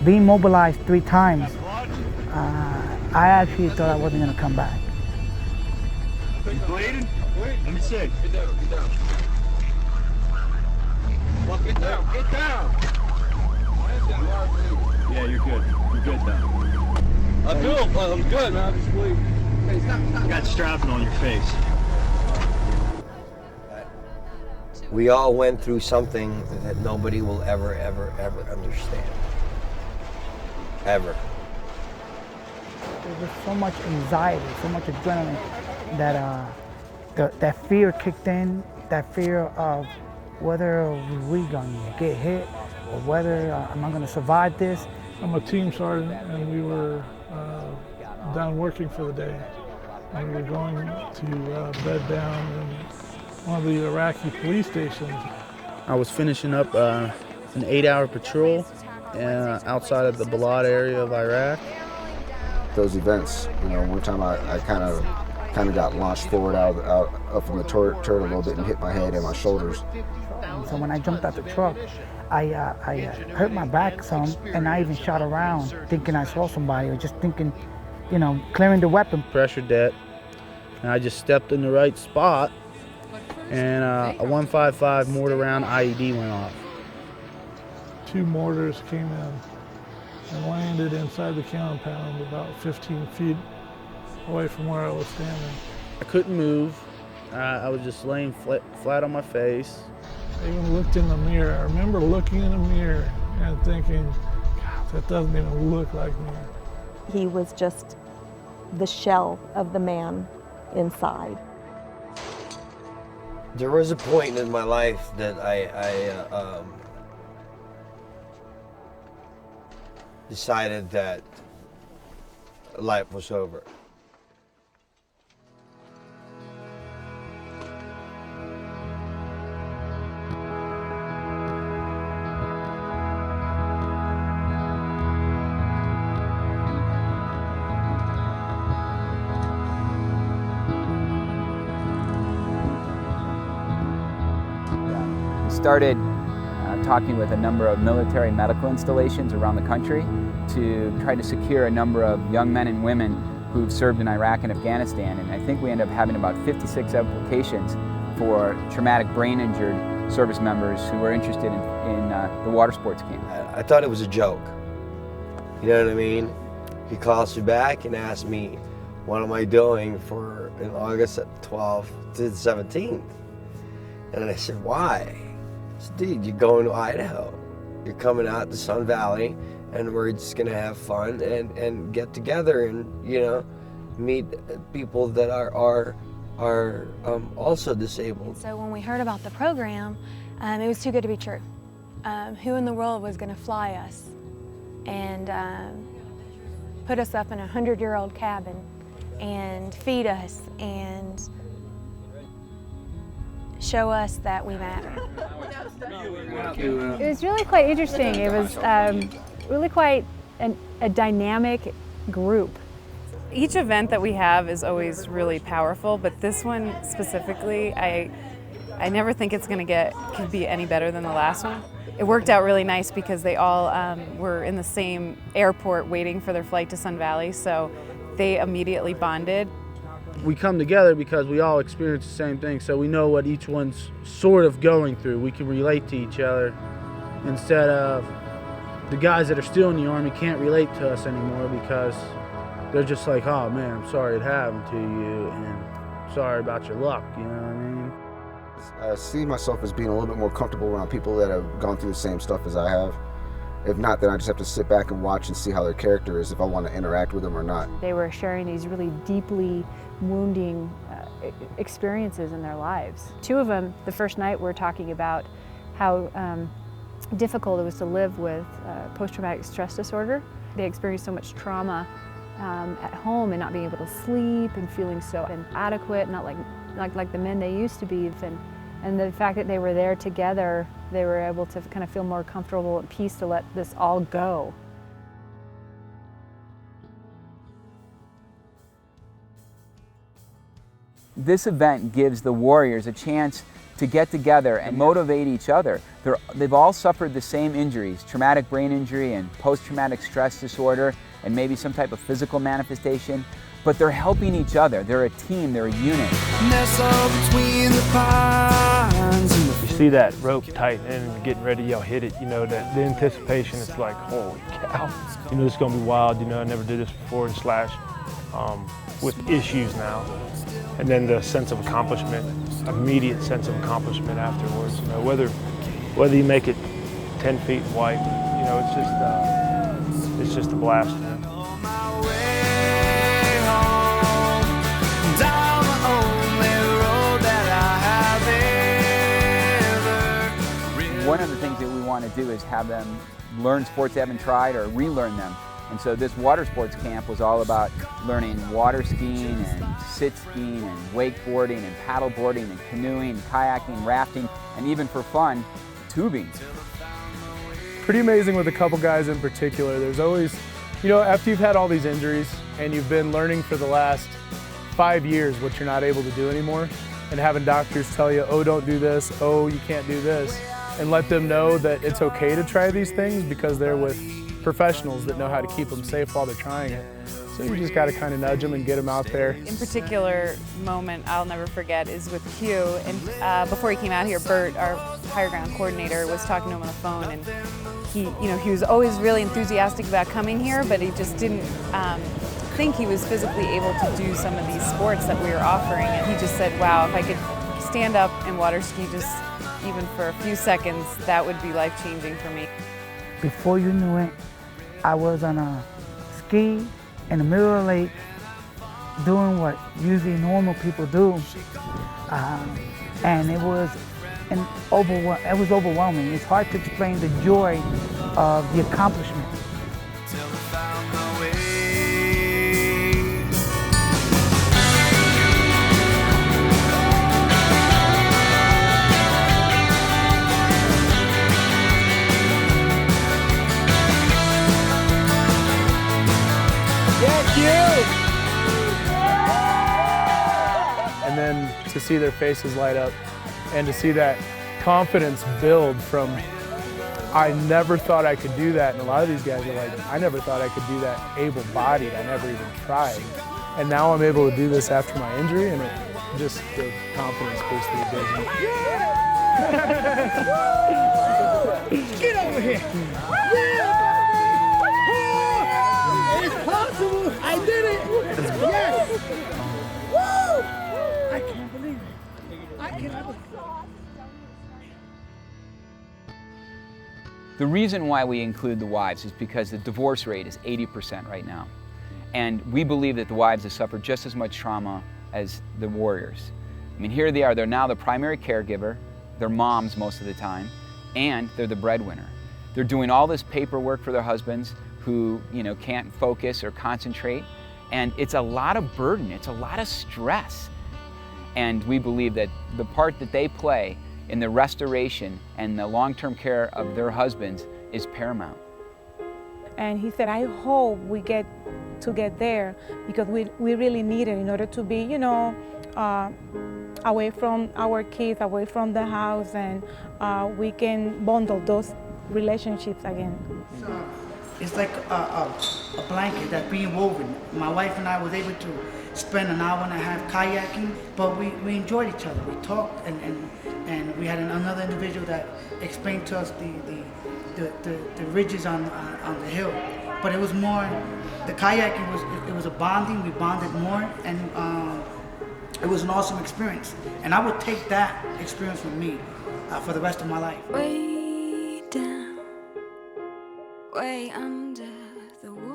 being mobilized 3 times, I actually thought I wasn't going to come back. You bleeding? Let me see. Get down, get down. Well, get down, get down. Yeah, you're good. You're good now. I'm good, man. Just bleed. Hey, stop. You got strapping on your face. We all went through something that nobody will ever understand. Ever. There was so much anxiety, so much adrenaline that that fear kicked in, that fear of whether we gonna get hit or whether am I gonna survive this. I'm a team sergeant, and we were down working for the day. And we were going to bed down in one of the Iraqi police stations. I was finishing up an 8-hour patrol outside of the Balad area of Iraq. Those events, one time I kind of got launched forward out up from the turret a little bit and hit my head and my shoulders. So when I jumped out the truck, I hurt my back some, and I even shot around thinking I saw somebody, or just thinking, clearing the weapon. Pressure det, and I just stepped in the right spot, and a 155 mortar round IED went off. 2 mortars came in and landed inside the compound about 15 feet away from where I was standing. I couldn't move. I was just laying flat on my face. I even looked in the mirror. I remember looking in the mirror and thinking, God, that doesn't even look like me. He was just the shell of the man inside. There was a point in my life that I decided that life was over. Started talking with a number of military medical installations around the country to try to secure a number of young men and women who've served in Iraq and Afghanistan, and I think we ended up having about 56 applications for traumatic brain injured service members who were interested in the water sports camp. I thought it was a joke. You know what I mean? He calls me back and asks me, what am I doing in August 12th to the 17th? And I said, why? He said, dude, you're going to Idaho. You're coming out to Sun Valley, and we're just gonna have fun and get together and, meet people that are also disabled. So when we heard about the program, it was too good to be true. Who in the world was gonna fly us and put us up in a 100-year-old cabin and feed us and show us that we matter? It was really quite interesting. It was really quite a dynamic group. Each event that we have is always really powerful, but this one specifically, I never think it's going to could be any better than the last one. It worked out really nice because they all were in the same airport waiting for their flight to Sun Valley, so they immediately bonded. We come together because we all experience the same thing, so we know what each one's sort of going through. We can relate to each other instead of the guys that are still in the Army can't relate to us anymore because they're just like, oh man, I'm sorry it happened to you and sorry about your luck, you know what I mean? I see myself as being a little bit more comfortable around people that have gone through the same stuff as I have. If not, then I just have to sit back and watch and see how their character is, if I want to interact with them or not. They were sharing these really deeply wounding experiences in their lives. 2 of them, the first night, were talking about how difficult it was to live with post-traumatic stress disorder. They experienced so much trauma at home and not being able to sleep and feeling so inadequate, not like the men they used to be. And the fact that they were there together, they were able to kind of feel more comfortable at peace to let this all go. This event gives the warriors a chance to get together and motivate each other. They've all suffered the same injuries, traumatic brain injury and post-traumatic stress disorder, and maybe some type of physical manifestation, but they're helping each other. They're a team, they're a unit. You see that rope tighten and getting ready to yell, hit it, you know, that the anticipation is like, holy cow. You know, it's gonna be wild, you know, I never did this before, and slash, with issues now. And then the sense of accomplishment, immediate sense of accomplishment afterwards, you know, whether you make it 10 feet wide, you know, it's just a blast. One of the things that we want to do is have them learn sports they haven't tried or relearn them. And so this water sports camp was all about learning water skiing and sit skiing and wakeboarding and paddle boarding and canoeing, kayaking, rafting, and even for fun, tubing. Pretty amazing with a couple guys in particular. There's always, you know, after you've had all these injuries and you've been learning for the last 5 years what you're not able to do anymore, and having doctors tell you, oh, don't do this, oh, you can't do this, and let them know that it's okay to try these things because they're with professionals that know how to keep them safe while they're trying it. So you just got to kind of nudge them and get them out there. In particular moment I'll never forget is with Q, and before he came out here, Bert, our higher ground coordinator, was talking to him on the phone, and he was always really enthusiastic about coming here, but he just didn't think he was physically able to do some of these sports that we were offering, and he just said, wow, if I could stand up and water ski just even for a few seconds, that would be life-changing for me. Before you knew it, I was on a ski in the middle of the lake doing what usually normal people do. And it was overwhelming. It's hard to explain the joy of the accomplishment. And then to see their faces light up and to see that confidence build from, I never thought I could do that. And a lot of these guys are like, I never thought I could do that able-bodied. I never even tried. And now I'm able to do this after my injury, and it just, the confidence basically gives me. Get over here! It's possible! I did it! Yes! Woo! I can't believe it. I cannot believe it. The reason why we include the wives is because the divorce rate is 80% right now. And we believe that the wives have suffered just as much trauma as the warriors. I mean, here they are, they're now the primary caregiver, they're moms most of the time, and they're the breadwinner. They're doing all this paperwork for their husbands who, you know, can't focus or concentrate. And it's a lot of burden, it's a lot of stress. And we believe that the part that they play in the restoration and the long-term care of their husbands is paramount. And he said, I hope we get there because we really need it in order to be, you know, away from our kids, away from the house, and we can bundle those relationships again. It's like a blanket that's being woven. My wife and I was able to spend an hour and a half kayaking, but we enjoyed each other. We talked, and we had another individual that explained to us the ridges on the hill. But it was more, the kayaking was a bonding. We bonded more, and it was an awesome experience. And I would take that experience with me for the rest of my life. Way down, way under the water.